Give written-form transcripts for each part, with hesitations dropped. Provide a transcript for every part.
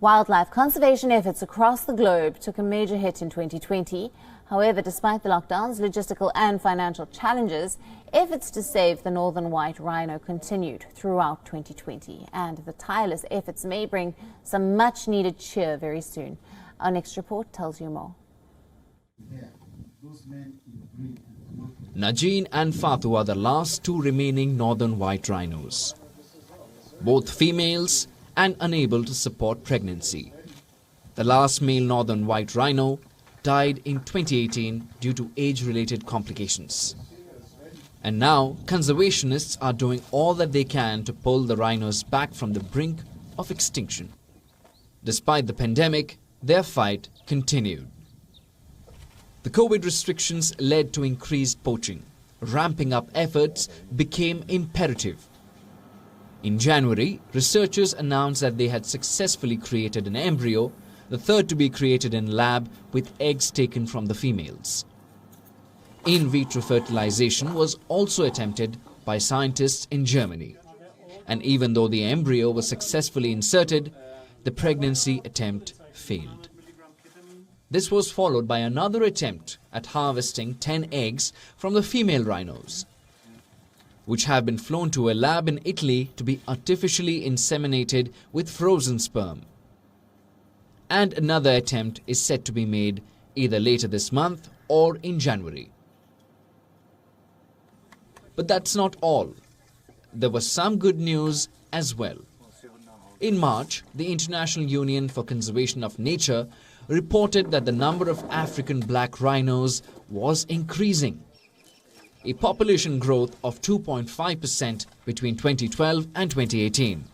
Wildlife conservation efforts across the globe took a major hit in 2020. However, despite the lockdowns, logistical and financial challenges, efforts to save the northern white rhino continued throughout 2020. And the tireless efforts may bring some much-needed cheer very soon. Our next report tells you more. Najeen and Fatu are the last two remaining northern white rhinos. Both females and unable to support pregnancy. The last male northern white rhino died in 2018 due to age-related complications. And now, conservationists are doing all that they can to pull the rhinos back from the brink of extinction. Despite the pandemic, their fight continued. The COVID restrictions led to increased poaching. Ramping up efforts became imperative. In January, researchers announced that they had successfully created an embryo, the third to be created in lab, with eggs taken from the females. In vitro fertilization was also attempted by scientists in Germany. And even though the embryo was successfully inserted, the pregnancy attempt failed. This was followed by another attempt at harvesting 10 eggs from the female rhinos, which have been flown to a lab in Italy to be artificially inseminated with frozen sperm. And another attempt is set to be made either later this month or in January. But that's not all. There was some good news as well. In March, the International Union for Conservation of Nature reported that the number of African black rhinos was increasing. A population growth of 2.5% between 2012 and 2018,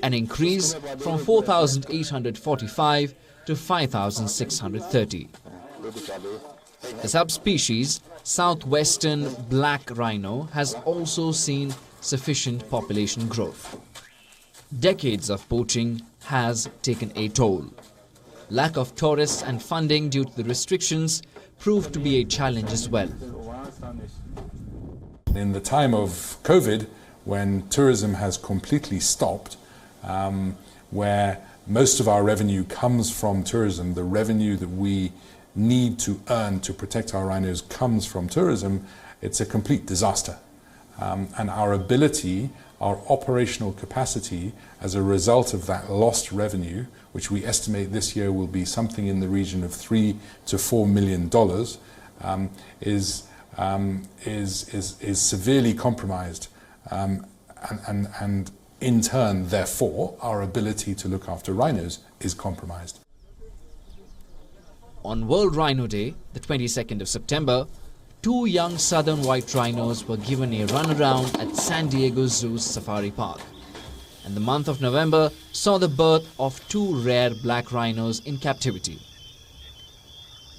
an increase from 4,845 to 5,630. The subspecies, southwestern black rhino, has also seen sufficient population growth. Decades of poaching has taken a toll. Lack of tourists and funding due to the restrictions proved to be a challenge as well. In the time of COVID, when tourism has completely stopped, where most of our revenue comes from tourism, the revenue that we need to earn to protect our rhinos comes from tourism, it's a complete disaster. And our ability, our operational capacity as a result of that lost revenue, which we estimate this year will be something in the region of $3 to $4 million, is severely compromised, and in turn, therefore, our ability to look after rhinos is compromised. On World Rhino Day, the 22nd of September, two young southern white rhinos were given a runaround at San Diego Zoo's Safari Park. And the month of November saw the birth of two rare black rhinos in captivity.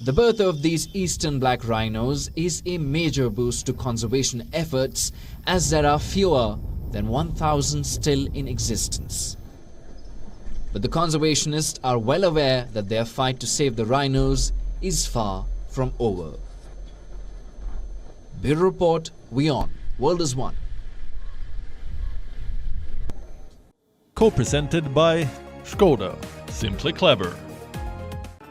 The birth of these eastern black rhinos is a major boost to conservation efforts, as there are fewer than 1,000 still in existence. But the conservationists are well aware that their fight to save the rhinos is far from over. Bureau Report, WION, World is One. Co-presented by Skoda, simply clever.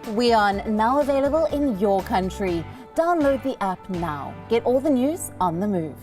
WION, now available in your country. Download the app now. Get all the news on the move.